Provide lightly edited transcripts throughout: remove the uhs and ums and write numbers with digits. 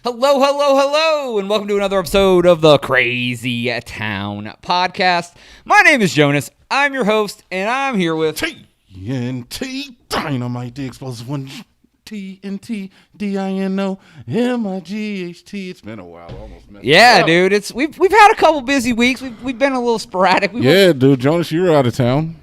Hello, hello, hello, and welcome to another episode of the Crazy Town Podcast. My name is Jonas. I'm your host, and I'm here with TNT Dynamite, the explosive one. TNT DINOMIGHT. It's been a while, almost. Yeah, dude. We've had a couple busy weeks. We've been a little sporadic. Dude, Jonas, you were out of town.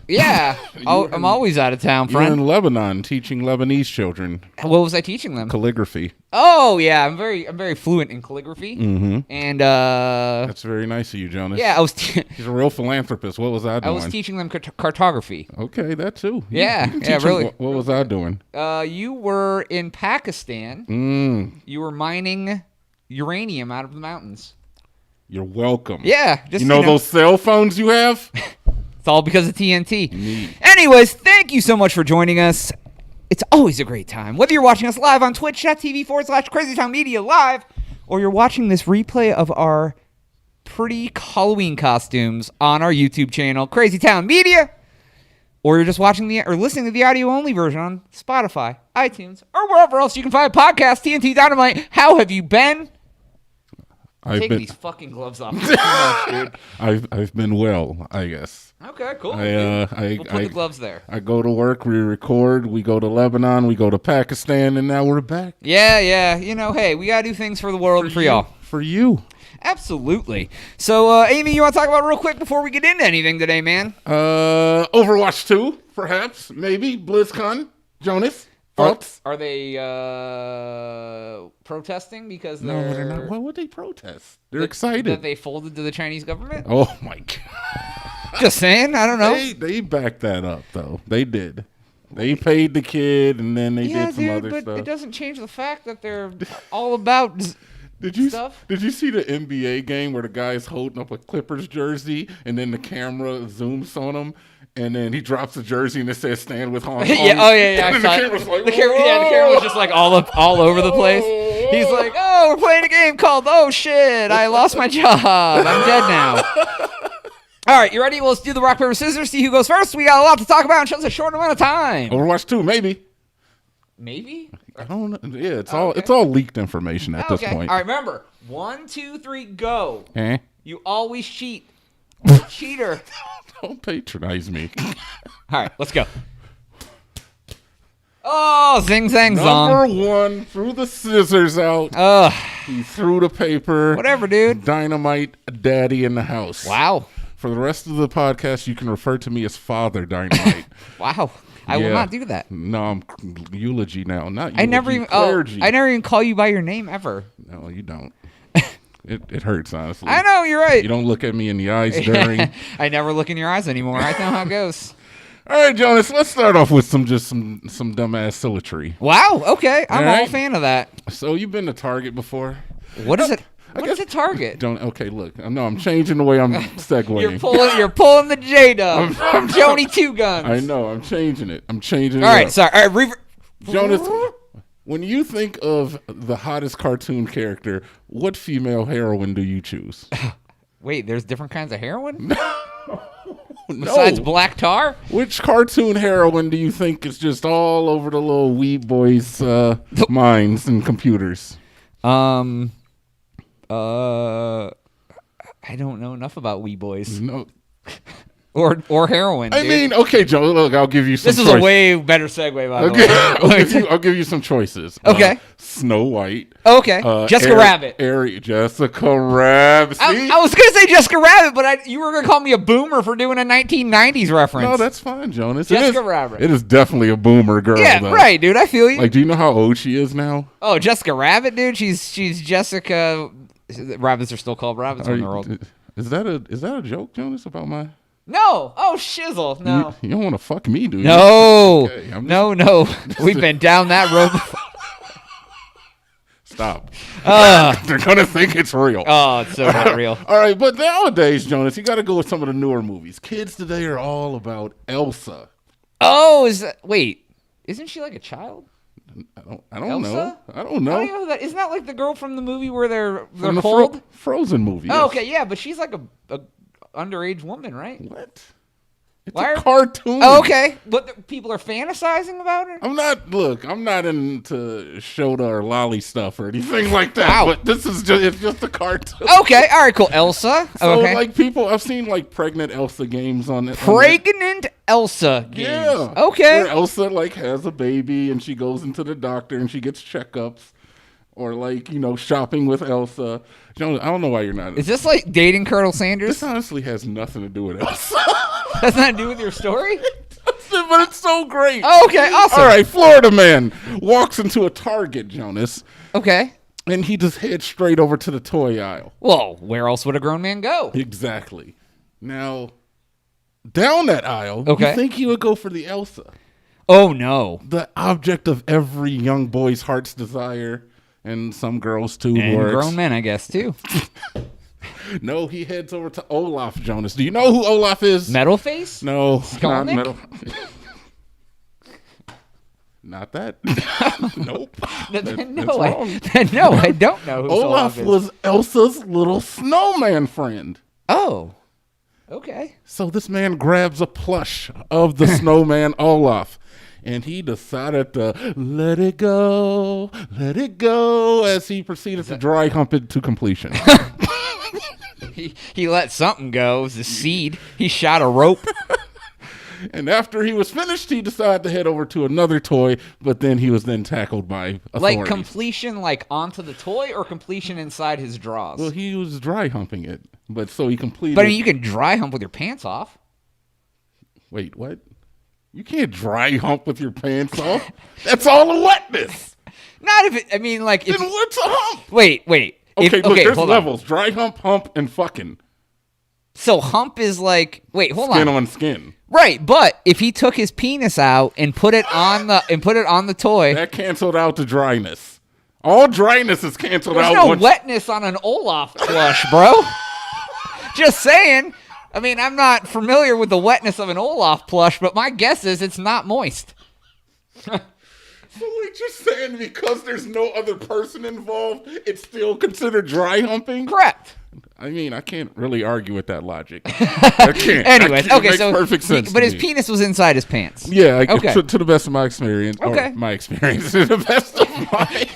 Yeah, I'm always out of town, friend. You're in Lebanon teaching Lebanese children. What was I teaching them? Calligraphy. Oh yeah, I'm very fluent in calligraphy. Mm-hmm. And that's very nice of you, Jonas. Yeah, He's a real philanthropist. What was I doing? I was teaching them cartography. Okay, that too. Yeah, really. What was I doing? You were in Pakistan. You were mining uranium out of the mountains. You're welcome. Yeah, just you know those cell phones you have. It's all because of TNT. Neat. Anyways, thank you so much for joining us. It's always a great time. Whether you're watching us live on twitch.tv/CrazyTownMedia Live, or you're watching this replay of our pretty Halloween costumes on our YouTube channel, Crazy Town Media, or you're just watching or listening to the audio-only version on Spotify, iTunes, or wherever else you can find a podcast, TNT Dynamite. How have you been? Take these fucking gloves off. Too much, dude. I've been well, I guess. Okay, cool. We'll put the gloves there. I go to work, we record, we go to Lebanon, we go to Pakistan, and now we're back. Yeah. You know, hey, we gotta do things for the world and for y'all. For you. Absolutely. So, Amy, you want to talk about real quick before we get into anything today, man? Overwatch 2, perhaps, maybe. BlizzCon. Jonas, thoughts? Are they protesting because No, they're not. Why would they protest? They're excited. That they folded to the Chinese government? Oh, my God. Just saying, I don't know. They backed that up, though. They did. They paid the kid, and then they did some other but stuff. It doesn't change the fact that they're all about stuff. Did you see the NBA game where the guy's holding up a Clippers jersey, and then the camera zooms on him, and then he drops the jersey, and it says "Stand with Hong Kong." Yeah. And the camera's like, the camera was just like all over the place. He's like, "Oh, we're playing a game called Oh shit! I lost my job. I'm dead now." All right, you ready? Well, let's do the rock, paper, scissors. See who goes first. We got a lot to talk about in just a short amount of time. Overwatch 2, maybe. Maybe? I don't know. Yeah, it's all leaked information at this point. All right, remember. 1, 2, 3, go. You always cheat. Cheater. Don't patronize me. All right, let's go. Oh, zing, zang, zong. Number 1, threw the scissors out. He threw the paper. Whatever, dude. Dynamite daddy in the house. Wow. For the rest of the podcast, you can refer to me as Father Dynamite. Wow. I will not do that. No, I'm eulogy now. Not eulogy, I never even call you by your name ever. No, you don't. It hurts, honestly. I know, you're right. You don't look at me in the eyes during. I never look in your eyes anymore. I know how it goes. All right, Jonas, let's start off with some dumbass silly. Wow, okay. I'm all a fan of that. So you've been to Target before? What is it? What's a Target? Okay, look. No, I'm changing the way I'm segueing. You're pulling the J-Dub. Joni Two Guns. I know. I'm changing it. All right, sorry. All right, Jonas, when you think of the hottest cartoon character, what female heroine do you choose? Wait, there's different kinds of heroin? No. Besides Black Tar? Which cartoon heroine do you think is just all over the little wee boys' minds and computers? I don't know enough about wee boys. No. Or heroin. I mean, okay, Joe. Look, I'll give you some. This is a way better segue, by the way. I'll give you some choices. Okay. Snow White. Okay. Jessica Rabbit. Jessica Rabbit. I was gonna say Jessica Rabbit, but you were gonna call me a boomer for doing a 1990s reference. No, that's fine, Jonas. Jessica Rabbit. It is definitely a boomer girl. Yeah, though. Right, dude. I feel you. Like, do you know how old she is now? Oh, Jessica Rabbit, dude. She's Jessica. Rabbits are still called rabbits in the world. Is that a joke, Jonas, about my? No. Oh, shizzle. No. You don't want to fuck me, do you? No. Okay, No. We've been down that road before. Stop. They're going to think it's real. Oh, it's so not real. All right, but nowadays, Jonas, you got to go with some of the newer movies. Kids today are all about Elsa. Oh, wait. Isn't she like a child? I don't know. Elsa? I don't know. Who that? Isn't that like the girl from the movie where they're the cold? Frozen movie. Oh, yes. okay, yeah, but she's like a underage woman, right? What? It's a cartoon. Oh, okay. But people are fantasizing about it? I'm not into Shota or Lolly stuff or anything like that. Wow. But it's just a cartoon. Okay, all right, cool. Elsa. So, Okay. like, I've seen, like, pregnant Elsa games on it. Pregnant Elsa games. Yeah. Okay. Where Elsa, like, has a baby and she goes into the doctor and she gets checkups. Or, like, shopping with Elsa. I don't know why you're not. Is this like dating Colonel Sanders? This honestly has nothing to do with Elsa. Has nothing to do with your story? But it's so great. Oh, okay, awesome. All right, Florida man walks into a Target, Jonas. Okay. And he just heads straight over to the toy aisle. Well, where else would a grown man go? Exactly. Now, down that aisle, you think he would go for the Elsa. Oh, no. The object of every young boy's heart's desire. And some girls, too. And grown men, I guess, too. No, he heads over to Olaf, Jonas. Do you know who Olaf is? Metal face? No, Skolnick? not metal. Not that. Nope. No, I don't know who Olaf was Elsa's little snowman friend. Oh. Okay. So this man grabs a plush of the snowman Olaf. And he decided to let it go as he proceeded to dry hump it to completion. He let something go. It was a seed. He shot a rope. And after he was finished, he decided to head over to another toy, but then he was tackled by authorities. Like completion onto the toy or completion inside his drawers? Well, he was dry humping it, but so he completed. But I mean, you can dry hump with your pants off. Wait, what? You can't dry hump with your pants off. That's all the wetness. Not if it. I mean, like. Then what's a hump? Wait. Okay, look, there's levels. Dry hump, and fucking. So hump is like. Wait, hold skin on. Skin on skin. Right, but if he took his penis out and put it on the toy, that canceled out the dryness. All dryness is canceled out. There's no wetness on an Olaf plush, bro. Just saying. I mean, I'm not familiar with the wetness of an Olaf plush, but my guess is it's not moist. So wait, you're saying because there's no other person involved, it's still considered dry humping? Correct. I mean, I can't really argue with that logic. I can't. Anyways, okay, it makes so perfect sense. But his penis was inside his pants. Yeah, okay. To the best of my experience. Okay. Or my experience, to the best of my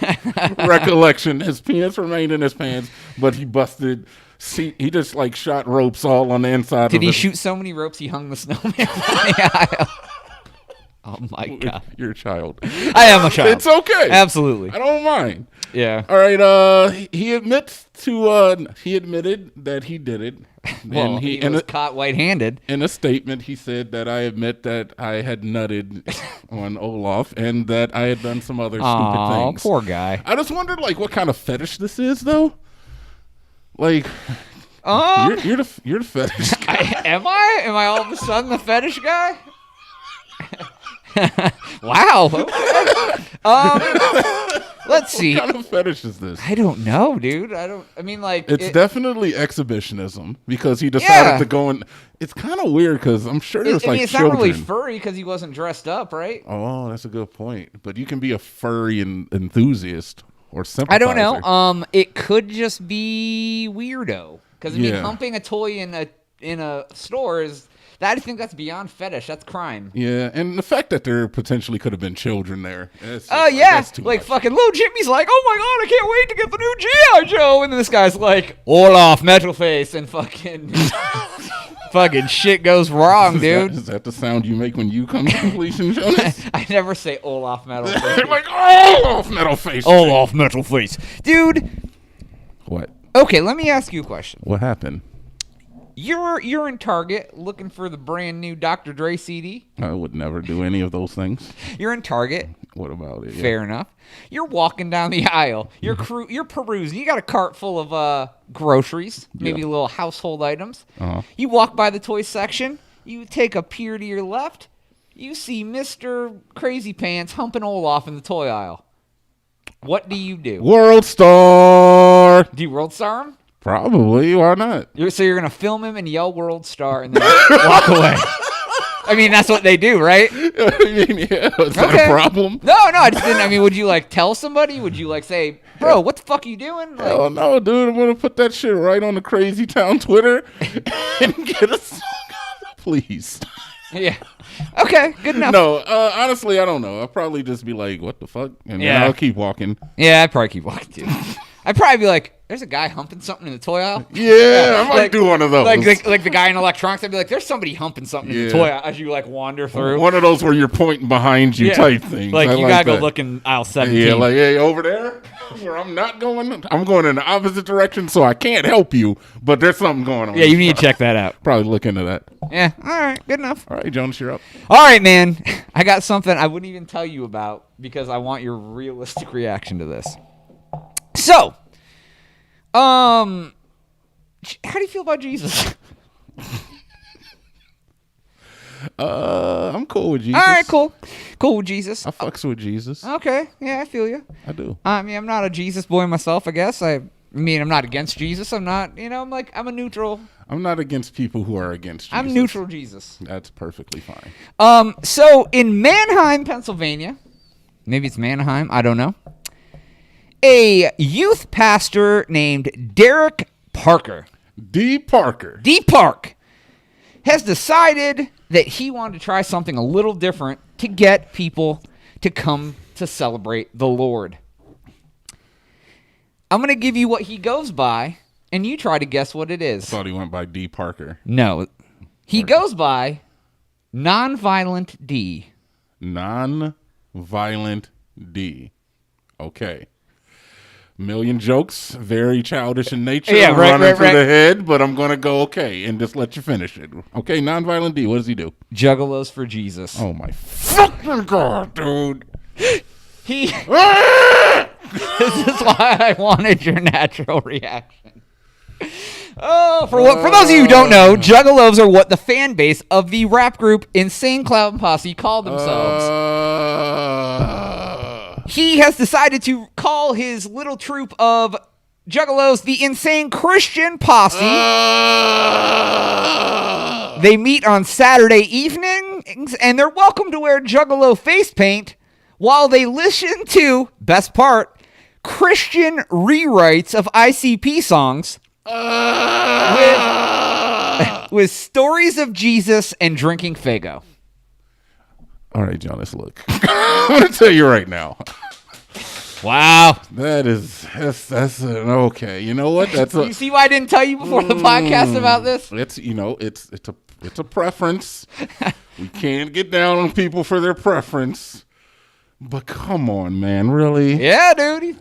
recollection, his penis remained in his pants, but he busted. See, he just shot ropes all on the inside. Did he shoot so many ropes he hung the snowman from the aisle? Oh my god! You're a child. I am a child. It's okay. Absolutely. I don't mind. Yeah. All right. He admitted that he did it. Well, he was caught white-handed. In a statement, he said that I admit that I had nutted on Olaf and that I had done some other stupid things. Oh, poor guy. I just wondered what kind of fetish this is, though. You're the fetish guy. Am I? Am I all of a sudden the fetish guy? Wow. Okay. Let's see. What kind of fetish is this? I don't know, dude. It's definitely exhibitionism because he decided to go and. It's kind of weird because I'm sure there's it's children. not really furry because he wasn't dressed up, right? Oh, that's a good point. But you can be a furry enthusiast. Or sympathizer. I don't know. It could just be weirdo because humping a toy in a store is that. I think that's beyond fetish. That's crime. Yeah, and the fact that there potentially could have been children there. That's too much. Fucking little Jimmy's like, oh my god, I can't wait to get the new G.I. Joe, and then this guy's like, Olaf, metal face, and fucking. Fucking shit goes wrong, dude. Is that the sound you make when you come to completion, Jonas? I never say Olaf metal face. Like, Olaf metal face. Olaf metal face. Dude. What? Okay, let me ask you a question. What happened? You're in Target looking for the brand new Dr. Dre CD. I would never do any of those things. You're in Target. What about it? Fair enough. You're walking down the aisle. You're perusing. You got a cart full of groceries, maybe little household items. Uh-huh. You walk by the toy section. You take a peer to your left. You see Mr. Crazy Pants humping Olaf in the toy aisle. What do you do? World Star. Do you World Star him? Probably. Why not? So you're going to film him and yell World Star and then walk away. I mean, that's what they do, right? Is that a problem? No, I just didn't. I mean, would you tell somebody? Would you say, bro, what the fuck are you doing? Hell no, dude. I'm going to put that shit right on the Crazy Town Twitter and get a song. Please. Yeah. Okay, good enough. No, honestly, I don't know. I'll probably just be like, what the fuck? And then I'll keep walking. Yeah, I'd probably keep walking too. I'd probably be like, there's a guy humping something in the toy aisle. Yeah, I might do one of those. Like the guy in electronics, I'd be like, there's somebody humping something in the toy aisle as you like wander through. One of those where you're pointing behind you type things. Like, you gotta go that. look in aisle 17. Yeah, like, hey, over there where I'm not going, I'm going in the opposite direction, so I can't help you, but there's something going on. Yeah, you need to check that out. Probably look into that. Yeah, all right, good enough. All right, Jonas, you're up. All right, man. I got something I wouldn't even tell you about because I want your realistic reaction to this. So, how do you feel about Jesus? I'm cool with Jesus. All right, cool. Cool with Jesus. I fucks with Jesus. Okay, yeah, I feel you. I do. I mean, I'm not a Jesus boy myself, I guess. I mean, I'm not against Jesus. I'm not, I'm a neutral. I'm not against people who are against Jesus. I'm neutral Jesus. That's perfectly fine. So in Manheim, Pennsylvania, maybe it's Manheim, I don't know, a youth pastor named Derek Parker. D. Parker. D. Park has decided that he wanted to try something a little different to get people to come to celebrate the Lord. I'm going to give you what he goes by, and you try to guess what it is. I thought he went by D. Parker. No. He goes by Nonviolent D. Nonviolent D. Okay. Million jokes, very childish in nature. Yeah, running through the head, but I'm going to go okay and just let you finish it. Okay, Nonviolent D, what does he do? Juggalos for Jesus. Oh, my fucking God, dude. This is why I wanted your natural reaction. Oh, for those of you who don't know, Juggalos are what the fan base of the rap group Insane Clown Posse call themselves. He has decided to call his little troupe of Juggalos the Insane Christian Posse. They meet on Saturday evenings, and they're welcome to wear Juggalo face paint while they listen to, best part, Christian rewrites of ICP songs with stories of Jesus and drinking Faygo. All right, Jonas, look. I'm going to tell you right now. Wow. That's okay. You know what? You see why I didn't tell you before the podcast about this? It's a preference. We can't get down on people for their preference. But come on, man, really? Yeah, dude.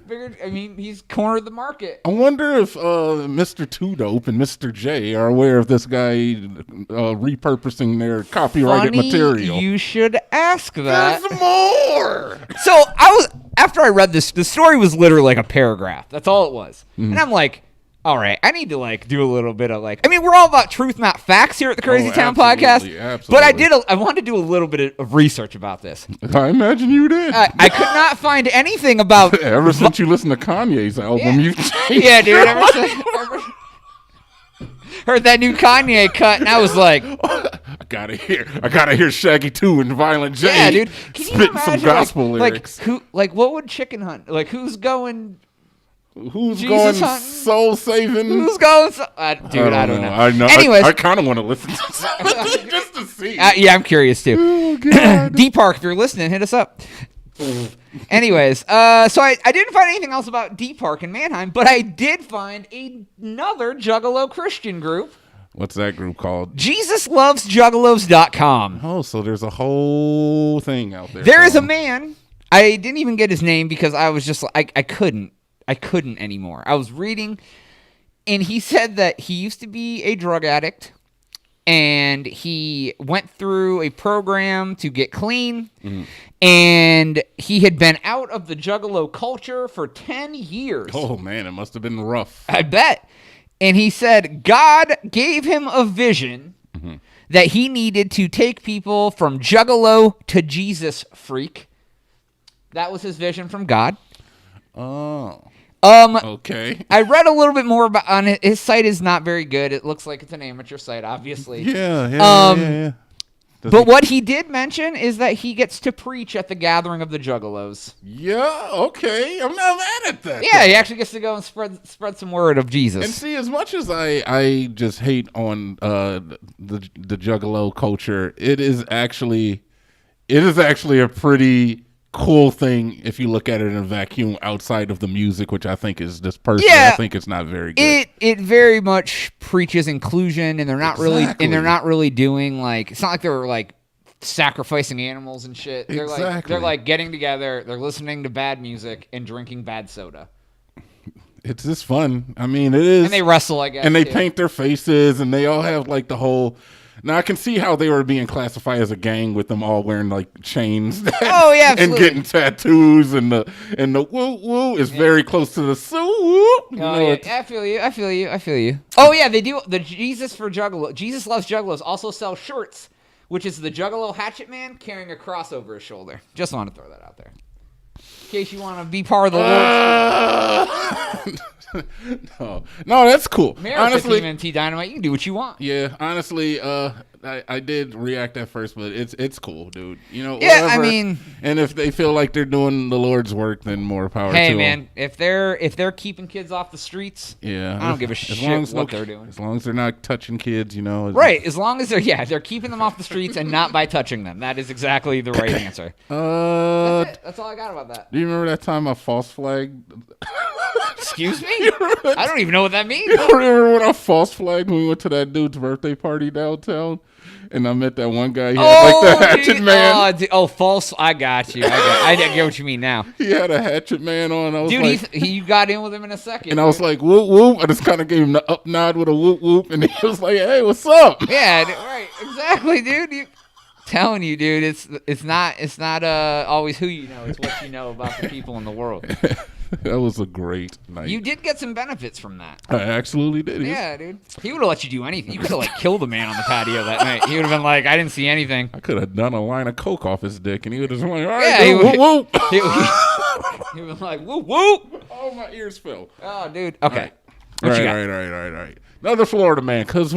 He's cornered the market. I wonder if Mr. Two Dope and Mr. J are aware of this guy repurposing their copyrighted material. You should ask that. There's more. So after I read this, the story was literally like a paragraph. That's all it was. And I'm like, all right, I need to do a little bit of we're all about truth, not facts here at the Crazy Town Podcast. Absolutely. But I wanted to do a little bit of research about this. I imagine you did. I could not find anything about. Ever since you listened to Kanye's album, you've changed. Yeah, dude. Heard that new Kanye cut, and I was like, I gotta hear Shaggy 2 and Violent J. Yeah, dude. Can you spit imagine, some gospel lyrics. What would Chicken Hunt? Who's going? Who's Jesus going hunting? soul saving? Who's going? Dude, I don't know. I know. Anyways, I kind of want to listen to something just to see. Yeah, I'm curious too. Oh, God. D Park, if you're listening, hit us up. Anyways, so I didn't find anything else about D Park in Manheim, but I did find another Juggalo Christian group. What's that group called? JesusLovesJuggalos.com. Oh, so there's a whole thing out there. There is a man. I didn't even get his name because I was just I couldn't anymore. I was reading, and he said that he used to be a drug addict, and he went through a program to get clean, and he had been out of the Juggalo culture for 10 years. Oh, man, it must have been rough. I bet. And he said God gave him a vision that he needed to take people from Juggalo to Jesus freak. That was his vision from God. Oh. Okay. I read a little bit more about on it. His site is not very good. It looks like it's an amateur site, obviously. Yeah. But what he did mention is that he gets to preach at the gathering of the Juggalos. Yeah, okay. I'm not mad at that. Yeah, he actually gets to go and spread some word of Jesus. And see, as much as I just hate on the Juggalo culture, it is actually a pretty cool thing if you look at it in a vacuum outside of the music, which I think is just personally, I think it's not very good. It very much preaches inclusion, and they're not really doing like, it's not like they're like sacrificing animals and shit. They're like getting together, they're listening to bad music and drinking bad soda. It's just fun. I mean, it is. And they wrestle, I guess. And they paint their faces, and they all have like the whole. Now I can see how they were being classified as a gang with them all wearing like chains. Oh yeah, and getting tattoos, and the woo woo is very close to the soo. Oh yeah, I feel you. Oh yeah, they do. The Jesus Loves Juggalos also sells shirts, which is the Juggalo Hatchet Man carrying a cross over his shoulder. Just want to throw that out there, in case you want to be part of the Lord's. No, that's cool. Honestly, TMNT Dynamite, you can do what you want. Yeah, honestly, I did react at first, but it's cool, dude. You know, yeah, whatever. I mean, and if they feel like they're doing the Lord's work, then more power to them. Hey, man, if they're keeping kids off the streets, yeah, I don't give a shit what they're doing. As long as they're not touching kids, you know. Right, as long as they're keeping them off the streets and not by touching them. That is exactly the right answer. That's it. That's all I got about that. Do you remember that time I false flagged? Excuse me? I don't even know what that means. You remember when I false flagged when we went to that dude's birthday party downtown? And I met that one guy. He had like the hatchet man. False. I got you. I get what you mean now. He had a hatchet man on. I was dude, you got in with him in a second. And I was like, whoop, whoop. I just kind of gave him the up nod with a whoop, whoop. And he was like, hey, what's up? Yeah, right. Exactly, dude. Telling you, dude, it's not always who you know, it's what you know about the people in the world. That was a great night. You did get some benefits from that. I absolutely did. Yeah, dude. He would have let you do anything. You could have like killed a man on the patio that night. He would have been like, I didn't see anything. I could have done a line of coke off his dick, and he would have been like, all right, dude, whoop, whoop. He was like, whoop, whoop. Oh, my ears fell. Oh, dude. Okay. All right. Another Florida man, because,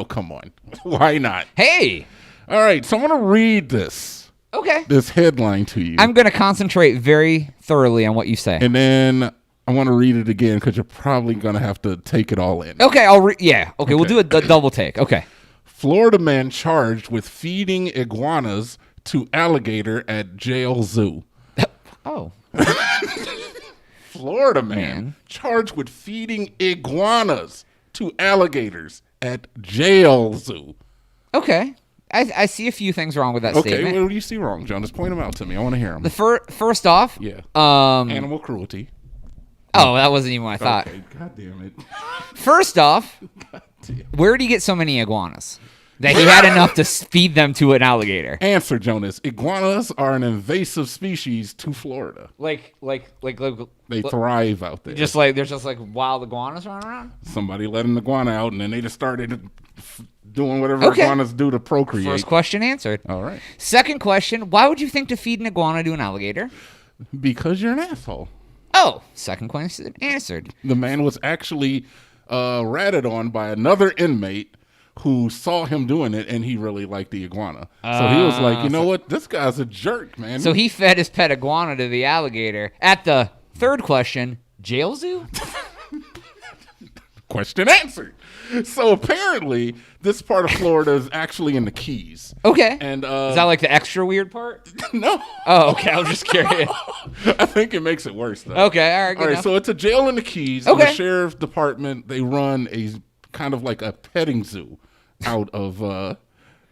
come on. Why not? Hey. All right, so I'm going to read this. Okay. This headline to you. I'm going to concentrate very thoroughly on what you say. And then I want to read it again because you're probably going to have to take it all in. Okay, I'll read. Yeah. Okay, we'll do a double take. Okay. Florida man charged with feeding iguanas to alligator at jail zoo. Oh. Florida man charged with feeding iguanas to alligators at jail zoo. Okay. I see a few things wrong with that statement. Okay, what do you see wrong, John? Just point them out to me. I want to hear them. First off, animal cruelty. Oh, that wasn't even what I thought. Okay, God damn it. First off, where do you get so many iguanas that he had enough to feed them to an alligator? Answer, Jonas. Iguanas are an invasive species to Florida. Like they thrive out there. There's just wild iguanas running around. Somebody let an iguana out, and then they just started doing whatever iguanas do to procreate. First question answered. All right. Second question, why would you think to feed an iguana to an alligator? Because you're an asshole. Oh, second question answered. The man was actually ratted on by another inmate who saw him doing it, and he really liked the iguana. So he was like, you know what? This guy's a jerk, man. So he fed his pet iguana to the alligator. At the third question, jail zoo? Question answered. So apparently, this part of Florida is actually in the Keys. Okay. And is that like the extra weird part? No. Oh, okay. I was just curious. I think it makes it worse, though. Okay. All right. Good enough. So it's a jail in the Keys. Okay. And the sheriff's department, they run a kind of like a petting zoo out of.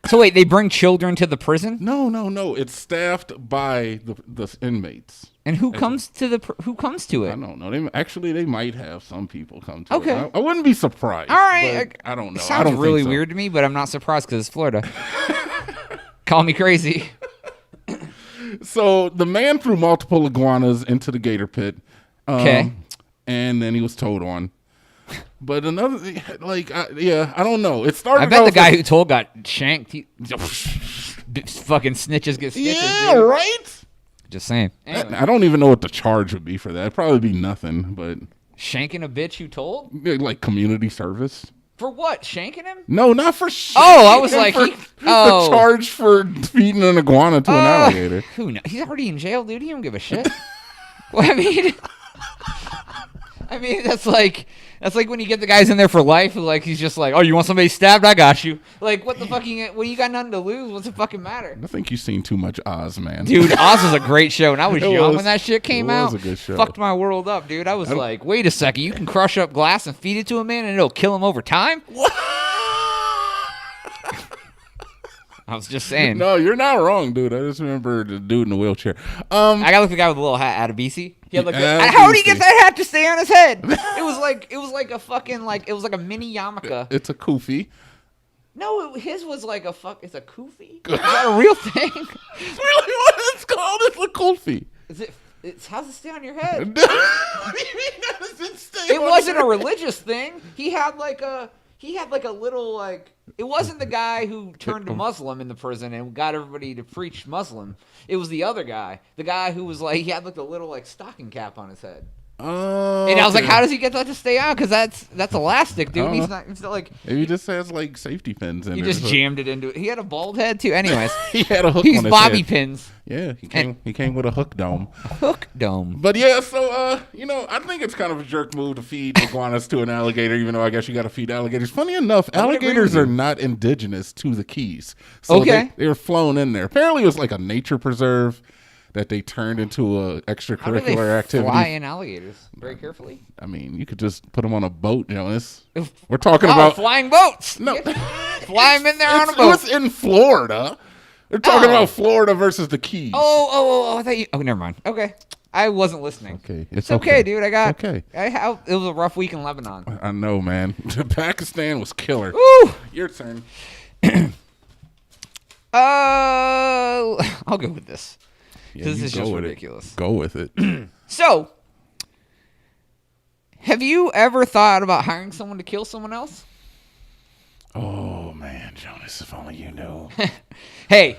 So wait, they bring children to the prison? No. It's staffed by the inmates. And who comes to it? I don't know. They might have some people come to okay. it. I wouldn't be surprised. All right. I don't know. It sounds really weird to me, but I'm not surprised because it's Florida. Call me crazy. So the man threw multiple iguanas into the gator pit. Okay. And then he was towed on. But another, I don't know. It started. I bet the guy who told got shanked. Fucking snitches get stitches. Yeah, dude. Right. Just saying. Anyway. I don't even know what the charge would be for that. It'd probably be nothing, but shanking a bitch who told? Like community service. For what? Shanking him? No, not for shit. Oh, I was like, the charge for feeding an iguana to an alligator. Who knows? He's already in jail, dude. He don't give a shit. Well, I mean, that's like when you get the guys in there for life, who like he's just like, oh, you want somebody stabbed? I got you. Like, what the fuck? When you got nothing to lose, what's it fucking matter? I think you've seen too much Oz, man. Dude, Oz was a great show, and I was young when that shit came out. It was a good show. Fucked my world up, dude. I was like, wait a second, you can crush up glass and feed it to a man, and it'll kill him over time? What? I was just saying. No, you're not wrong, dude. I just remember the dude in the wheelchair. I got to look at the guy with the little hat, Adebisi. He had like how did he get that hat to stay on his head? It was like a fucking it was like a mini yarmulke. It's a kufi. No, his was like a it's a kufi. Is that a real thing? It's really what it's called. It's a kufi. Is it? How's it stay on your head? It wasn't a religious thing. He had like a little like. It wasn't the guy who turned to Muslim in the prison and got everybody to preach Muslim. It was the other guy. The guy who was like, he had like a little like stocking cap on his head. Oh. And I was like, how does he get that to stay on? Because that's elastic, dude. He's not like. Maybe he just has like safety pins in it. He just jammed it into it. He had a bald head too. Anyways, he had a hook. He's on his bobby head. pins. Yeah, he came with a hook dome. Hook dome. But yeah, so I think it's kind of a jerk move to feed iguanas to an alligator, even though I guess you got to feed alligators. Funny enough, alligators are not indigenous to the Keys. So they were flown in there. Apparently, it was like a nature preserve that they turned into a extracurricular activity. Fly in alligators very carefully. I mean, you could just put them on a boat, Jonas. We're talking about flying boats. No, fly them in there on a boat. It was in Florida. They're talking about Florida versus the Keys. Oh! I thought you. Oh, never mind. Okay, I wasn't listening. Okay, it's okay, dude. Okay. It was a rough week in Lebanon. I know, man. Pakistan was killer. Woo! Your turn. I'll go with this. Yeah, this is just ridiculous. Go with it. So, have you ever thought about hiring someone to kill someone else? Oh, man, Jonas, if only you knew. Hey,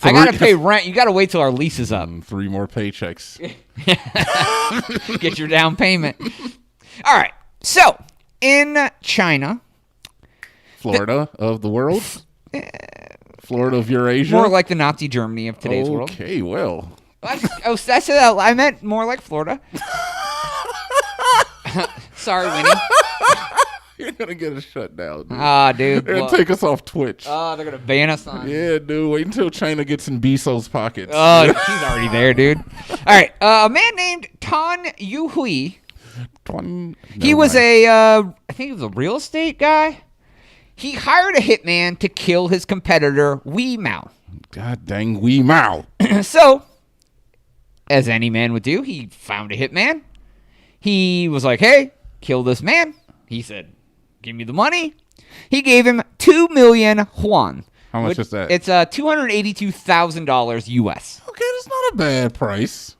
I got to pay rent. You got to wait till our lease is up. 3 more paychecks. Get your down payment. All right. So, in China. Florida of the world? Florida of Eurasia? More like the Nazi Germany of today's world. Okay, well. I said that. I meant more like Florida. Sorry, Winnie. You're going to get us shut down, dude. Dude. They're going to take us off Twitch. They're going to ban us on. Yeah, dude. Wait until China gets in Bezos' pockets. Oh, she's already there, dude. All right. A man named Tan Yuhui. He was I think he was a real estate guy. He hired a hitman to kill his competitor, Wee Mao. God dang Wee Mao. So, as any man would do, he found a hitman. He was like, hey, kill this man. He said, give me the money. He gave him 2 million yuan. How much is that? It's $282,000 US. Okay, that's not a bad price.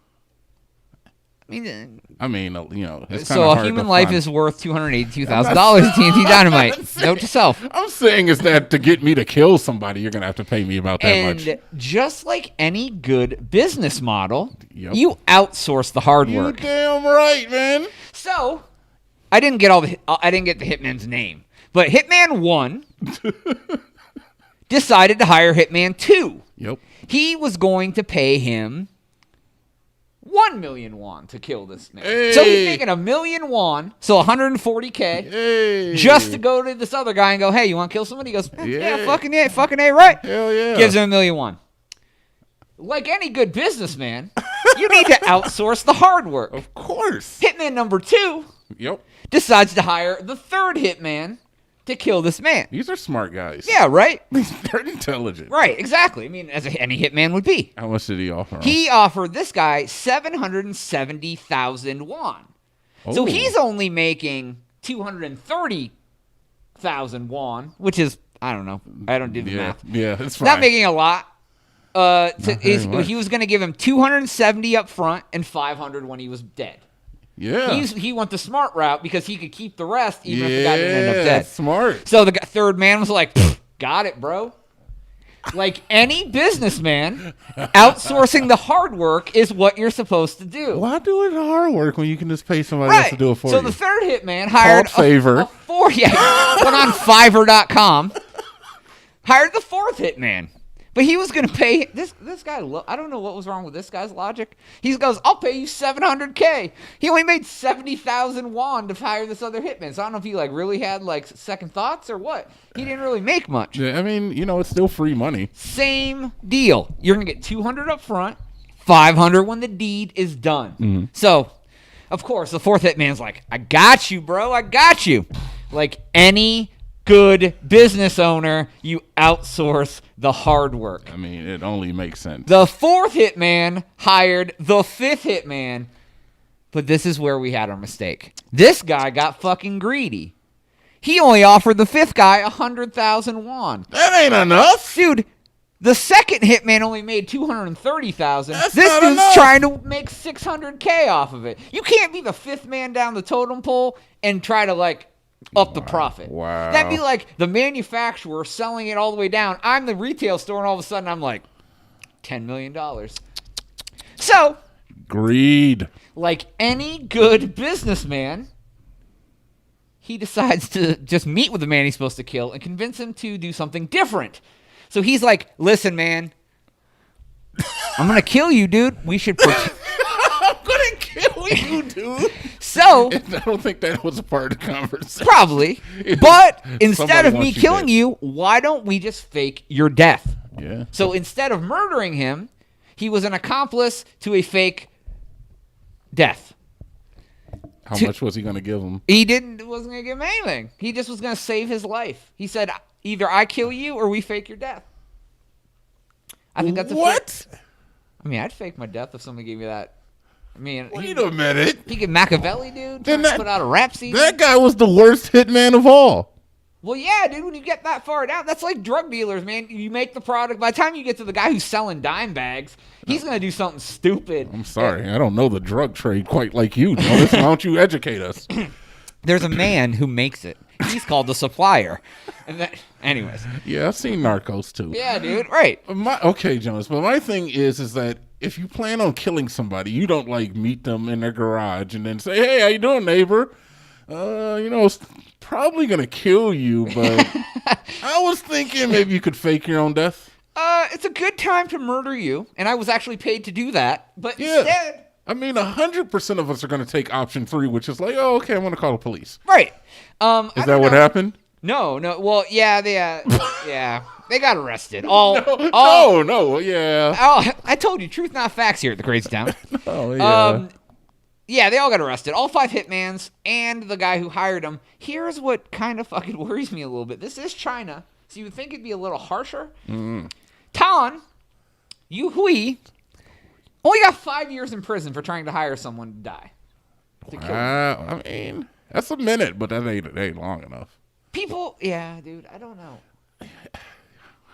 I mean, it's so a human life is worth $282,000 TNT Dynamite. Note to self. I'm saying is that to get me to kill somebody, you're gonna have to pay me about that much. And just like any good business model, you outsource the hard work. You damn right, man. So, I didn't get the hitman's name, but Hitman 1 decided to hire Hitman 2. Yep. He was going to pay him 1 million yuan to kill this man. Hey. So he's making 1 million yuan, so 140K, just to go to this other guy and go, hey, you want to kill somebody? He goes, yeah, fucking A, right? Hell yeah. Gives him 1 million yuan. Like any good businessman, you need to outsource the hard work. Of course. Hitman number 2 decides to hire the third hitman to kill this man. These are smart guys. Yeah, right? They're intelligent. Right, exactly. I mean, as any hitman would be. How much did he offer? He offered this guy 770,000 yuan. Oh. So he's only making 230,000 yuan, which is, I don't know. I don't do the math. Yeah, it's fine. Not making a lot. He was going to give him 270 up front and 500 when he was dead. Yeah. He went the smart route because he could keep the rest even if the guy didn't end up dead. Smart. So the third man was like, got it, bro. Like any businessman, outsourcing the hard work is what you're supposed to do. Why do it hard work when you can just pay somebody else to do it for you? So the third hitman hired Favor. went on Fiverr.com, hired the fourth hitman. But he was going to pay this guy. I don't know what was wrong with this guy's logic. He goes, I'll pay you $700K. He only made 70,000 won to hire this other hitman. So I don't know if he really had second thoughts or what. He didn't really make much. Yeah, I mean, it's still free money. Same deal. You're going to get 200 up front, 500 when the deed is done. Mm-hmm. So, of course, the fourth hitman's like, I got you, bro. I got you. Like any good business owner, you outsource the hard work. I mean, it only makes sense. The fourth hitman hired the fifth hitman, but this is where we had our mistake. This guy got fucking greedy. He only offered the fifth guy 100,000 won. That ain't enough. Dude, the second hitman only made 230,000. That's This not dude's enough. trying to make 600K off of it. You can't be the fifth man down the totem pole and try to up the profit. Wow. That'd be like the manufacturer selling it all the way down. I'm the retail store, and all of a sudden I'm like, $10 million. So, Greed. like any good businessman, he decides to just meet with the man he's supposed to kill and convince him to do something different. So he's like, listen, man, I'm going to kill you, dude. We should pretend. I'm gonna kill you, dude. So, I don't think that was a part of the conversation. probably. But instead Somebody of me wants you killing dead. you, why don't we just fake your death? Yeah. So instead of murdering him, he was an accomplice to a fake death. How much was he gonna give him? He wasn't going to give him anything. He just was going to save his life. He said, either I kill you or we fake your death. I think that's what? I mean, I'd fake my death if somebody gave me that. I mean, Wait a minute. he could Machiavelli, dude. Then Trying to put out a rap CD. That guy was the worst hitman of all. Well, yeah, dude, when you get that far down, that's like drug dealers, man. You make the product. By the time you get to the guy who's selling dime bags, he's going to do something stupid. I'm sorry. I don't know the drug trade quite like you, Jonas. Why don't you educate us? There's a man who makes it. He's called the supplier. Anyways. Yeah, I've seen Narcos too. Yeah, dude. Right. Okay, Jonas. But my thing is that if you plan on killing somebody, you don't meet them in their garage and then say, "Hey, how you doing, neighbor? It's probably gonna kill you, but I was thinking maybe you could fake your own death." It's a good time to murder you, and I was actually paid to do that. But Yeah. instead, I mean, 100% of us are going to take option 3, which is oh, okay, I'm going to call the police. right? Is that what happened? No. Well, yeah, they got arrested. Yeah. I told you, truth not facts here at the Crazy Town. Oh, yeah. Yeah, they all got arrested. All 5 hitmans and the guy who hired them. Here's what kind of fucking worries me a little bit. This is China, so you would think it'd be a little harsher. Tan Yu Hui only got 5 years in prison for trying to hire someone to die. To kill him. I mean, that's a minute, but that ain't long enough. People, yeah, dude, I don't know.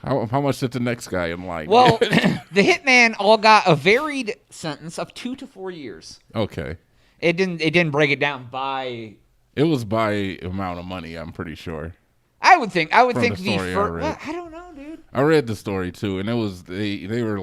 How much did the next guy in line Well, get? the hitman all got a varied sentence of 2 to 4 years. Okay. It didn't break it down by. It was by amount of money, I'm pretty sure. I would think the story I read. well, I don't know, dude. I read the story too, and it was they were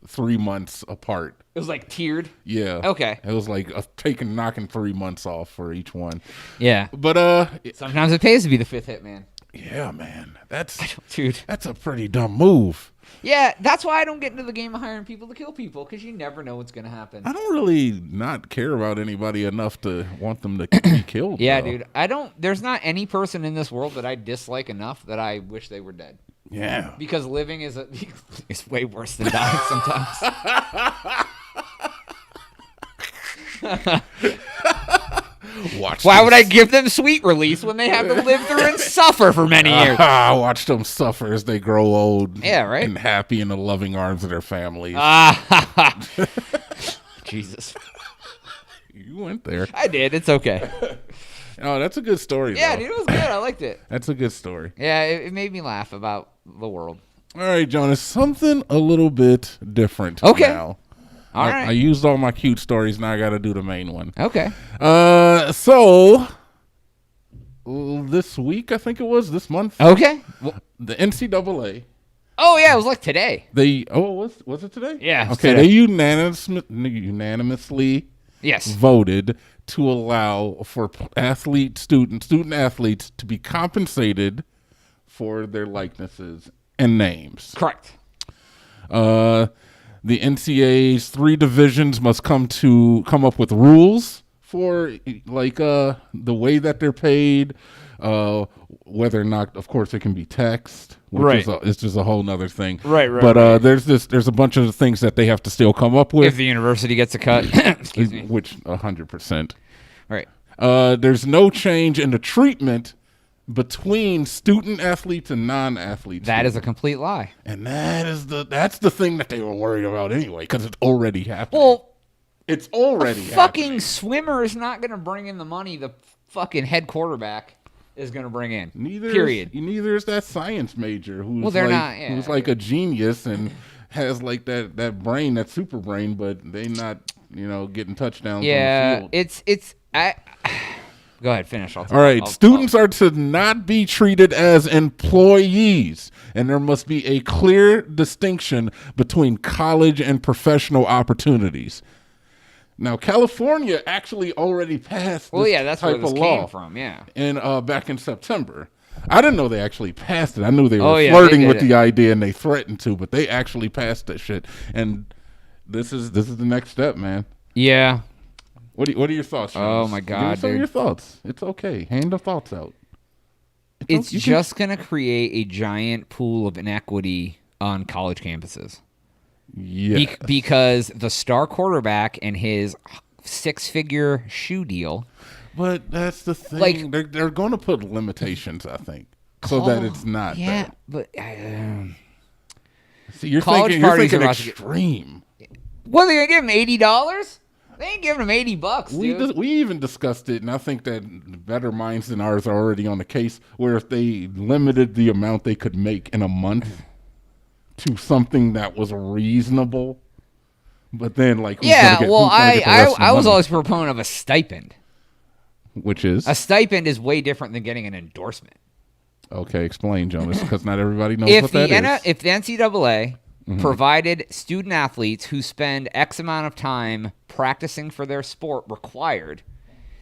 3 months apart. It was tiered. Yeah. Okay. It was knocking 3 months off for each one. Yeah. But Sometimes it pays to be the 5th hitman. yeah, man, that's Dude. a pretty dumb move. Yeah, that's why I don't get into the game of hiring people to kill people, because you never know what's going to happen. I don't really not care about anybody enough to want them to be killed. Yeah, though. dude. There's not any person in this world that I dislike enough that I wish they were dead. Yeah. Because living is way worse than dying sometimes. Why would I give them sweet release when they have to live through and suffer for many years? Watch them suffer as they grow old. Yeah, right? And happy in the loving arms of their families. Jesus. You went there. I did. It's okay. Oh, that's a good story, Yeah, though. dude, it was good. I liked it. That's a good story. Yeah, it made me laugh about the world. All right, Jonas, something a little bit different Okay. now. All I right. used all my cute stories. Now I got to do the main one. Okay. So this week, I think it was, this month, Okay. Well, the NCAA Oh yeah, it was like today. Was it today? Yeah. Okay, today. they unanimously voted to allow for student athletes to be compensated for their likenesses and names. Correct. The NCAA's 3 divisions must come up with rules for the way that they're paid, whether or not, of course, it can be taxed, which is just a whole nother thing. Right. But there's a bunch of things that they have to still come up with. If the university gets a cut, excuse me, which 100%. Right. There's no change in the treatment between student athletes and non-athletes. That is a complete lie. And that's the thing that they were worried about anyway, because it's already happening. Well, it's already fucking swimmer is not going to bring in the money the fucking head quarterback is going to bring in. Period. Neither is that science major who's who's like a genius and has like that brain, that super brain, but they not getting touchdowns. Yeah, on the field. it's. Go ahead, finish. All right, students are to not be treated as employees, and there must be a clear distinction between college and professional opportunities. Now, California actually already passed this that's type where this of law came from, yeah. And back in September. I didn't know they actually passed it. I knew they were they flirting did with it. the idea, and they threatened to, but they actually passed that shit. And this is the next step, man. Yeah. What are your thoughts, Sean? Oh my God, Give me some of dude. your thoughts. It's okay. Hand the thoughts out. It's just going to create a giant pool of inequity on college campuses. Yeah. Because the star quarterback and his 6-figure shoe deal. But that's the thing. They're going to put limitations, I think, so that it's not that. But see, you're college thinking parties are extreme. What, are they going to give him $80? They ain't giving him $80, dude. We even discussed it, and I think that better minds than ours are already on the case, where if they limited the amount they could make in a month to something that was reasonable, but then I was always a proponent of a stipend. Which is? A stipend is way different than getting an endorsement. Okay, explain, Jonas, because not everybody knows what that is. If the NCAA provided student athletes who spend X amount of time practicing for their sport required,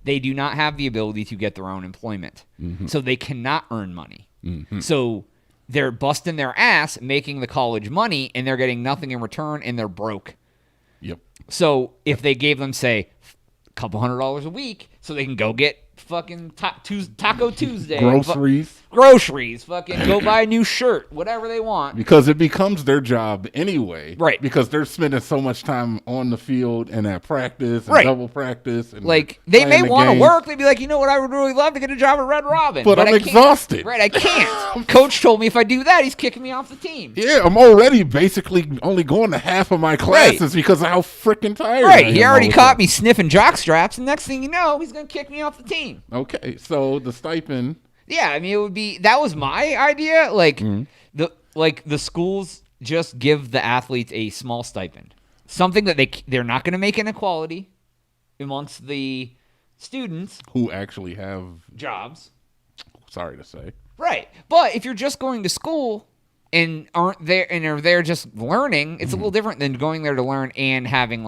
they do not have the ability to get their own employment. So they cannot earn money. So they're busting their ass making the college money, and they're getting nothing in return, and they're broke. Yep. So if they gave them, say, a couple $100 a week so they can go get fucking Taco Tuesday. Groceries. Fucking go buy a new shirt. Whatever they want. Because it becomes their job anyway. Right. Because they're spending so much time on the field and at practice and double practice. And they may want to work. They'd be like, you know what, I would really love to get a job at Red Robin. But I'm exhausted. Right, I can't. Coach told me if I do that, he's kicking me off the team. Yeah, I'm already basically only going to half of my classes because of how freaking tired I am. Right, he already caught me sniffing jock straps, and next thing you know, he's going to kick me off the team. Okay, so the stipend. Yeah, I mean, it would be, that was my idea. The schools just give the athletes a small stipend, something that they're not going to make inequality amongst the students who actually have jobs. Sorry to say. Right, but if you're just going to school and aren't there and are there just learning, it's a little different than going there to learn and having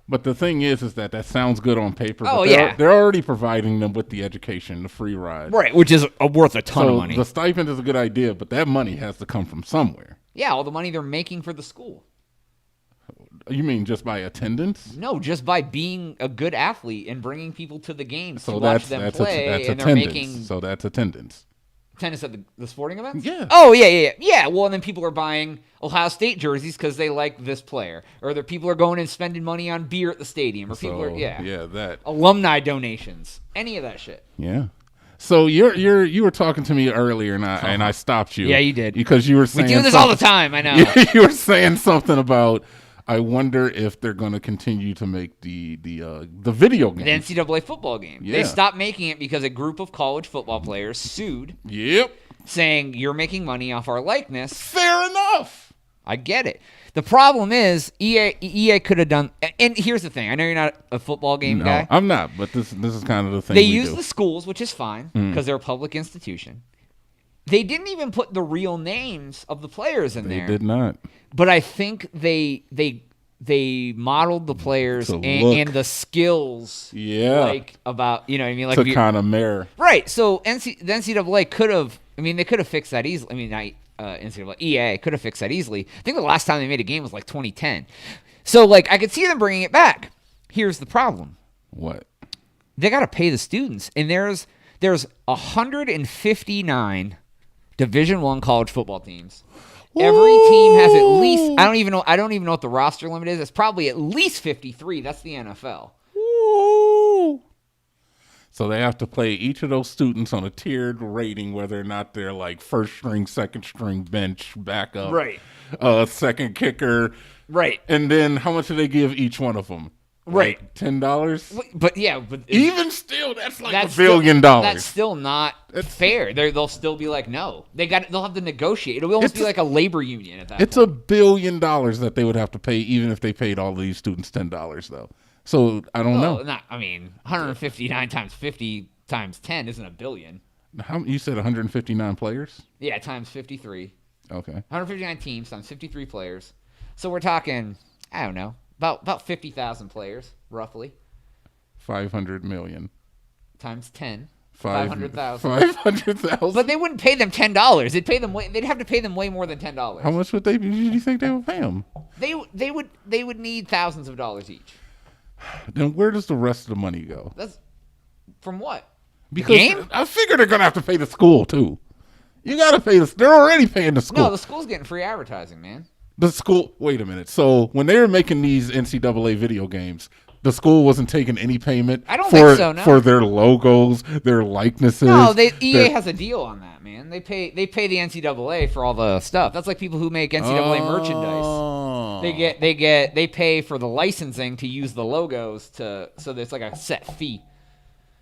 But the thing is that sounds good on paper. Oh, but they're already providing them with the education, the free ride. Right, which is worth a ton of money. The stipend is a good idea, but that money has to come from somewhere. Yeah, all the money they're making for the school. You mean just by attendance? No, just by being a good athlete and bringing people to the games to watch them play. That's and attendance. They're making So that's attendance. Tennis at the sporting events? Yeah. Oh, yeah. Well, and then people are buying Ohio State jerseys because they like this player. Or people are going and spending money on beer at the stadium. Or people are, that. Alumni donations. Any of that shit. Yeah. So you were talking to me earlier, and I stopped you. Yeah, you did. Because you were saying we do this all the time, I know. You were saying something about, I wonder if they're going to continue to make the video game. The NCAA football game. Yeah. They stopped making it because a group of college football players sued. Yep. Saying, you're making money off our likeness. Fair enough. I get it. The problem is, EA could have done, and here's the thing. I know you're not a football game guy. I'm not, but this is kind of the thing They use the schools, which is fine, because they're a public institution. They didn't even put the real names of the players in there. They did not. But I think they modeled the players and the skills. Yeah. Like about, you know what I mean? Like to kind of mirror. Right. So the NCAA could have, I mean, they could have fixed that easily. I mean, NCAA, EA could have fixed that easily. I think the last time they made a game was like 2010. So, like, I could see them bringing it back. Here's the problem. What? They got to pay the students. And there's 159 Division I college football teams. Woo! Every team has at least, I don't even know what the roster limit is. It's probably at least 53. That's the NFL. Woo! So they have to play each of those students on a tiered rating, whether or not they're like first string, second string, bench, backup, right? Second kicker, right? And then how much do they give each one of them? Right, like $10. But yeah, but even still, that's like $1 billion. That's still not fair. They'll still be like, no, they'll have to negotiate. It'll almost be like a labor union at that point. It's $1 billion that they would have to pay, even if they paid all these students $10 though. So I don't know. 159 times 50 times 10 isn't $1 billion. You said 159 players? Yeah, times 53. Okay. 159 teams times 53 players. So we're talking, I don't know, about 50,000 players, roughly. 500 million. Times 10. 500,000. 500,000. But they wouldn't pay them $10. They'd have to pay them way more than $10. How much would do you think they would pay them? They would need thousands of dollars each. Then where does the rest of the money go? That's from what? Because the game? I figure they're gonna have to pay the school too. You gotta pay they're already paying the school. No, the school's getting free advertising, man. The school. Wait a minute. So when they were making these NCAA video games, the school wasn't taking any payment. I don't think so. No. For their logos, their likenesses. No, EA has a deal on that, man. They pay the NCAA for all the stuff. That's like people who make NCAA merchandise. They pay for the licensing to use the logos so there's like a set fee.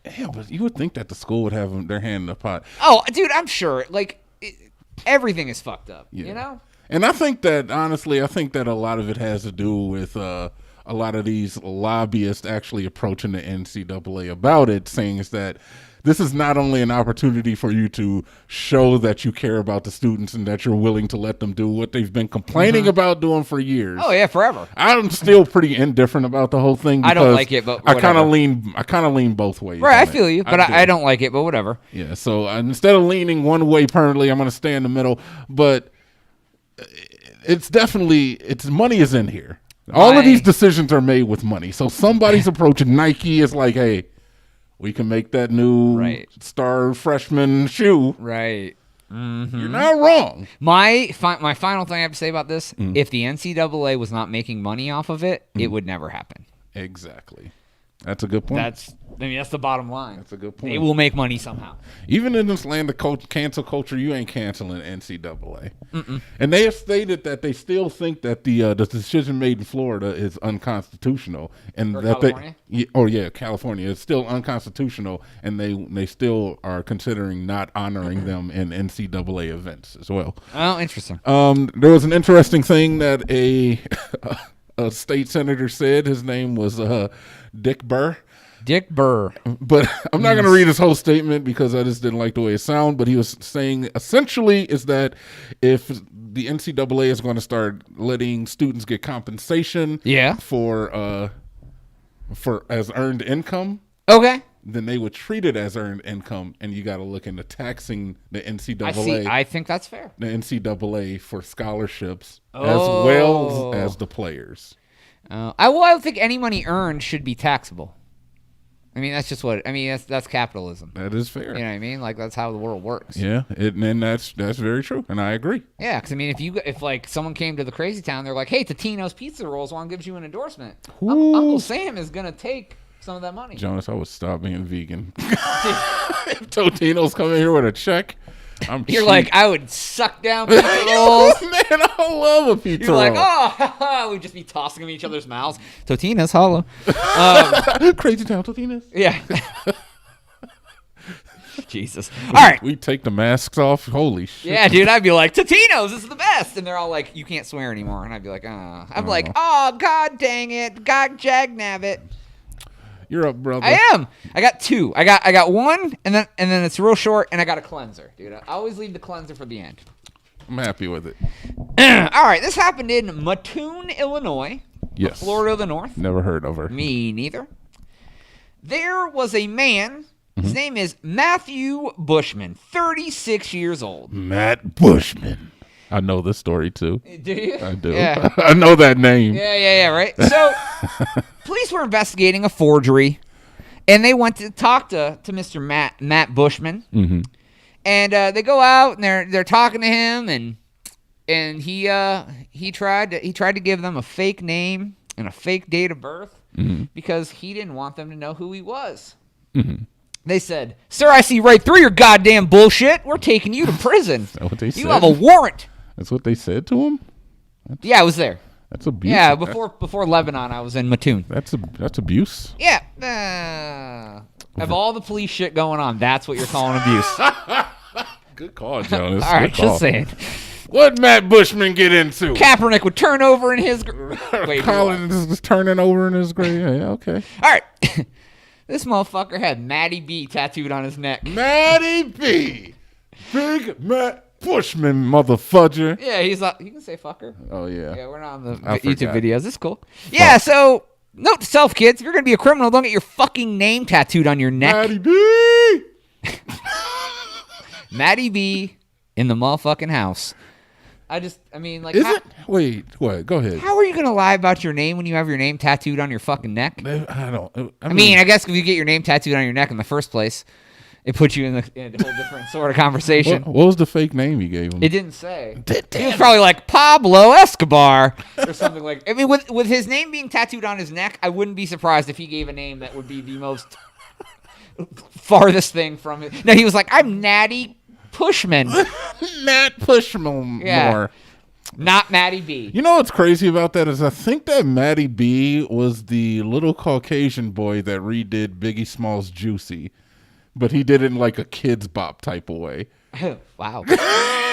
Yeah, but you would think that the school would have their hand in the pot. Oh, dude, I'm sure. Like everything is fucked up. Yeah. You know. And I think that honestly, a lot of it has to do with a lot of these lobbyists actually approaching the NCAA about it, saying is that this is not only an opportunity for you to show that you care about the students and that you're willing to let them do what they've been complaining about doing for years. Oh yeah, forever. I'm still pretty indifferent about the whole thing. I don't like it, but I kind of lean both ways. Right, I feel you, but I don't like it, but whatever. Yeah, so instead of leaning one way permanently, I'm going to stay in the middle. But it's money is in here. All of these decisions are made with money. So somebody's approaching Nike is like, hey, we can make that new star freshman shoe. Right. Mm-hmm. You're not wrong. My final thing I have to say about this, if the NCAA was not making money off of it, it would never happen. Exactly. That's a good point. That's the bottom line. That's a good point. They will make money somehow. Even in this land of cancel culture, you ain't canceling NCAA. And they have stated that they still think that the decision made in Florida is unconstitutional, and California is still unconstitutional, and they still are considering not honoring them in NCAA events as well. Oh, interesting. There was an interesting thing that a state senator said. His name was Dick Burr. Dick Burr. But I'm not going to read his whole statement because I just didn't like the way it sounded. But he was saying essentially is that if the NCAA is going to start letting students get compensation for as earned income, then they would treat it as earned income, and you got to look into taxing the NCAA. I think that's fair. The NCAA for scholarships as well as the players. I don't think any money earned should be taxable. I mean, that's just that's capitalism. That is fair. You know what I mean? Like, that's how the world works. Yeah, and that's very true, and I agree. Yeah, because I mean, if like someone came to the Crazy Town, they're like, "Hey, Totino's Pizza Rolls want to give you an endorsement." Uncle Sam is gonna take some of that money. Jonas, I would stop being vegan. If Totino's coming here with a check, You're like, I would suck down pizza rolls. Man, I love a pizza roll. You're like, we'd just be tossing them in each other's mouths. Totino's, hollow. Crazy Town Totino's. Yeah. Jesus. All right. We take the masks off. Holy shit. Yeah, dude. I'd be like, Totino's is the best. And they're all like, you can't swear anymore. And I'd be like, like, oh, God dang it. God jagnabbit. You're up, brother. I am. I got two. I got one, and then it's real short, and I got a cleanser, dude. I always leave the cleanser for the end. I'm happy with it. All right, this happened in Mattoon, Illinois. Yes. Florida of the North. Never heard of her. Me neither. There was a man. His name is Matthew Bushman, 36 years old. Matt Bushman. I know this story too. Do you? I do. Yeah. I know that name. Yeah, right? So, police were investigating a forgery, and they went to talk to Mr. Matt Bushman. Mm-hmm. And they go out, and they're talking to him, and he tried to give them a fake name and a fake date of birth because he didn't want them to know who he was. Mm-hmm. They said, "Sir, I see right through your goddamn bullshit. We're taking you to prison. Is that what they said? You have a warrant." That's what they said to him? Yeah, I was there. That's abuse. Yeah, before Lebanon, I was in Mattoon. That's abuse. Yeah. Of all the police shit going on, that's what you're calling abuse. Good call, Jonas. All right, just saying. What'd Matt Bushman get into? Kaepernick would turn over in his... Wait, Collins is turning over in his grave. Yeah, okay. All right. This motherfucker had Matty B tattooed on his neck. Matty B. Big Matt Bushman, motherfudger. Yeah, he's like, you can say fucker. Oh, yeah. Yeah, we're not on the I YouTube forgot. videos. It's cool. Yeah, so note to self, kids, if you're going to be a criminal, don't get your fucking name tattooed on your neck. Matty B. Matty B in the motherfucking house. Is it? Wait, what? Go ahead. How are you going to lie about your name when you have your name tattooed on your fucking neck? I don't. I mean, I guess if you get your name tattooed on your neck in the first place, it puts you in a whole different sort of conversation. What was the fake name you gave him? It didn't say. He was probably like Pablo Escobar or something like. I mean, with his name being tattooed on his neck, I wouldn't be surprised if he gave a name that would be the most farthest thing from it. No, he was like, I'm Natty Pushman. Nat Pushman. Yeah. More. Not Matty B. You know what's crazy about that is I think that Matty B was the little Caucasian boy that redid Biggie Smalls' Juicy, but he did it in like a Kids Bop type of way. Wow.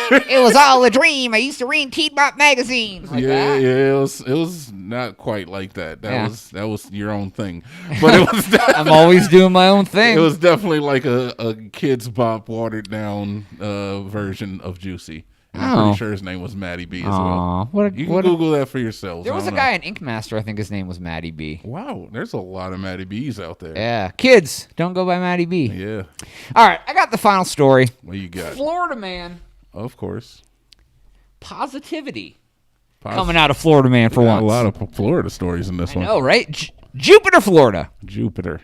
It was all a dream. I used to read Teen Bop magazine. Like that. Yeah, it was not quite like that. That was your own thing. But it was I'm always doing my own thing. It was definitely like a Kids Bop watered down version of Juicy. And I'm pretty sure his name was Matty B as well. You can Google that for yourselves. There was a guy in Ink Master, I think his name was Matty B. Wow, there's a lot of Matty B's out there. Yeah. Kids, don't go by Matty B. Yeah. All right, I got the final story. What you got? Florida man. Of course. Positivity. Coming out of Florida man for once. A lot of Florida stories in this one. I know, right? Jupiter, Florida. Jupiter.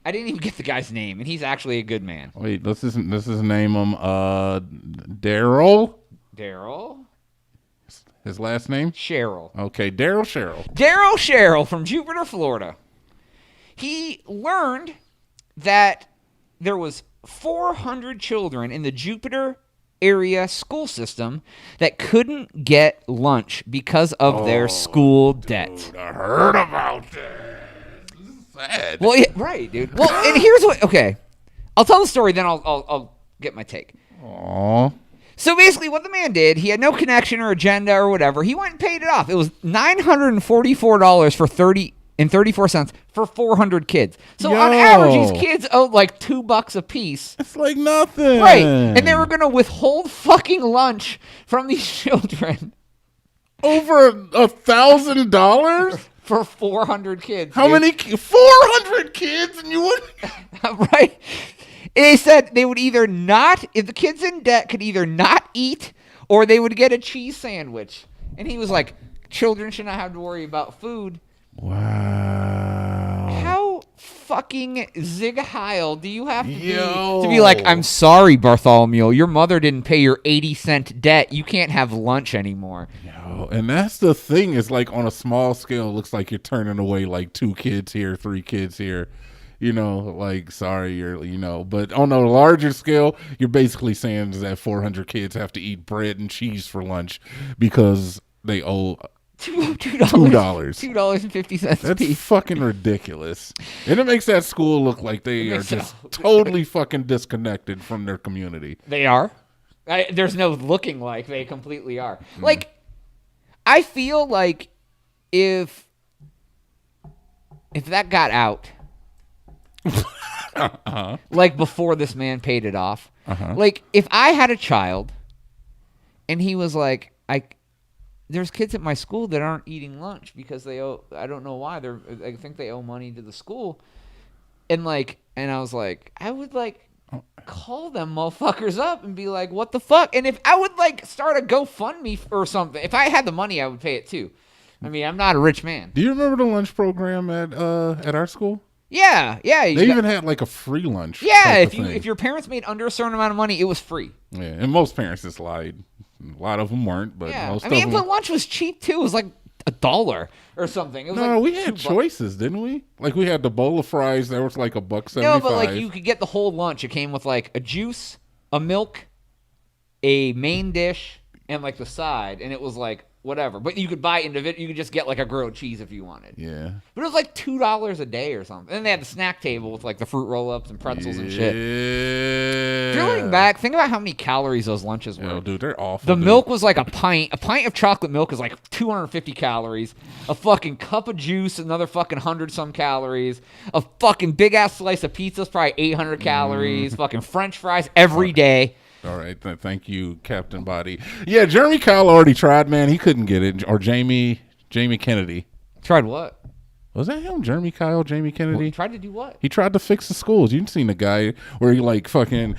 I didn't even get the guy's name, and he's actually a good man. Wait, this is name him Daryl. Daryl? His last name? Cheryl. Okay, Daryl Cheryl. Daryl Cheryl from Jupiter, Florida. He learned that there was 400 children in the Jupiter area school system that couldn't get lunch because of their school debt. I heard about that. This is sad. Well, yeah, right, dude. Well, and here's what. Okay, I'll tell the story, then I'll get my take. Aww. So basically, what the man did, he had no connection or agenda or whatever. He went and paid it off. It was $944 for 34 cents for 400 kids. So on average, these kids owed like $2 a piece. It's like nothing. Right. And they were going to withhold fucking lunch from these children. Over $1,000? For 400 kids. How many? 400 kids and you wouldn't? Right. And they said they would either not, if the kids in debt could either not eat or they would get a cheese sandwich. And he was like, children should not have to worry about food. Wow. How fucking zig heil do you have to be to be like, I'm sorry, Bartholomew, your mother didn't pay your 80-cent debt. You can't have lunch anymore. Yo, and that's the thing is like on a small scale, it looks like you're turning away like 2 kids here, 3 kids here. You know, like, sorry, but on a larger scale, you're basically saying that 400 kids have to eat bread and cheese for lunch because they owe $2.50 That's fucking ridiculous. And it makes that school look like they are just totally fucking disconnected from their community. They are. There's no looking like they completely are. Like, I feel like if that got out Like before this man paid it off. Uh-huh. Like if I had a child and he was like, there's kids at my school that aren't eating lunch because they owe, I don't know why, I think they owe money to the school. And I was like, I would call them motherfuckers up and be like, what the fuck? And if I would start a GoFundMe or something, if I had the money, I would pay it too. I mean, I'm not a rich man. Do you remember the lunch program at our school? Yeah. They even had a free lunch. Yeah, if your parents made under a certain amount of money, it was free. Yeah, and most parents just lied. A lot of them weren't, but most of them. But lunch was cheap too. It was like $1 or something. It was we had choices, didn't we? We had the bowl of fries. That was $1.75. No, but you could get the whole lunch. It came with a juice, a milk, a main dish, and the side, and it was whatever. But you could buy individual. You could just get a grilled cheese if you wanted. Yeah. But it was $2 a day or something. And they had the snack table with the fruit roll-ups and pretzels and shit. Yeah. Drilling back, think about how many calories those lunches were. Yo, dude, they're awful. The milk was a pint. A pint of chocolate milk is 250 calories. A fucking cup of juice, another fucking 100-some calories. A fucking big-ass slice of pizza is probably 800 calories. Fucking French fries every day. All right. Thank you, Captain Body. Yeah, Jeremy Kyle already tried, man. He couldn't get it. Or Jamie Kennedy. Tried what? Was that him? Jamie Kennedy? He tried to do what? He tried to fix the schools. You've seen the guy where he's in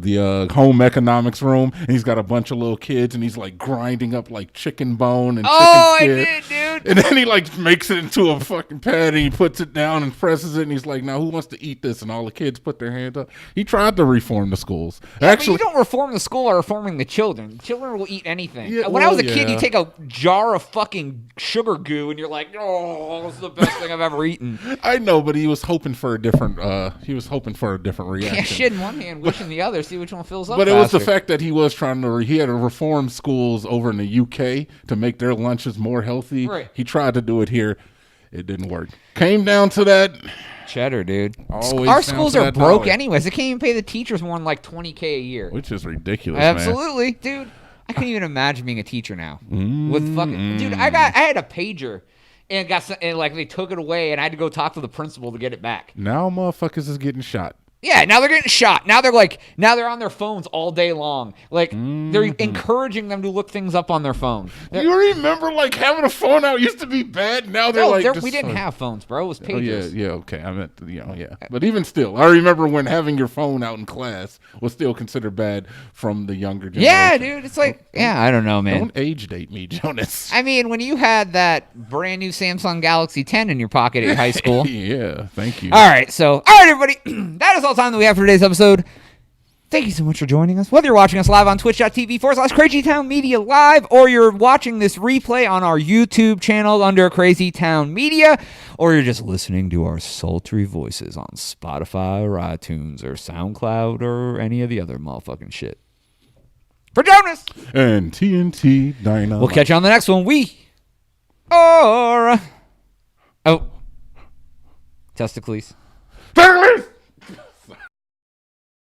the home economics room, and he's got a bunch of little kids, and he's grinding up chicken bone and chicken skid. I did, dude. And then he makes it into a fucking patty, he puts it down and presses it, and he's like, now who wants to eat this? And all the kids put their hands up. He tried to reform the schools. Yeah, actually, but you don't reform the school or reforming the children. Children will eat anything. Yeah, when I was a kid, you take a jar of fucking sugar goo, and you're like, oh, it's the best thing I've ever eaten. I know, but he was hoping for a different. Reaction. Yeah, shit in one hand, wishing the other. See which one fills up. But faster. It was the fact that he was he had to reform schools over in the UK to make their lunches more healthy. Right. He tried to do it here. It didn't work. Came down to that. Cheddar, dude. Always our schools are broke dollar. anyways. They can't even pay the teachers more than $20K a year. Which is ridiculous, Absolutely, man. Dude. I couldn't even imagine being a teacher now. With fucking dude, I had a pager. And they took it away, and I had to go talk to the principal to get it back. Now motherfuckers is getting shot. Yeah, now they're getting shot. Now they're on their phones all day long. They're encouraging them to look things up on their phone. You remember having a phone out used to be bad. Now they're we didn't have phones, bro. It was pagers. Oh, yeah, okay. I meant, yeah. But even still, I remember when having your phone out in class was still considered bad from the younger generation. Yeah, dude. It's I don't know, man. Don't age date me, Jonas. I mean, when you had that brand new Samsung Galaxy 10 in your pocket at high school. Yeah, thank you. All right, everybody. That is all the time that we have for today's episode. Thank you so much for joining us. Whether you're watching us live on twitch.tv/CrazyTown Media Live, or you're watching this replay on our YouTube channel under Crazy Town Media, or you're just listening to our sultry voices on Spotify or iTunes or SoundCloud or any of the other motherfucking shit. For Jonas and TNT Dynamite. We'll catch you on the next one. We are... Oh. Testicles. Testicles!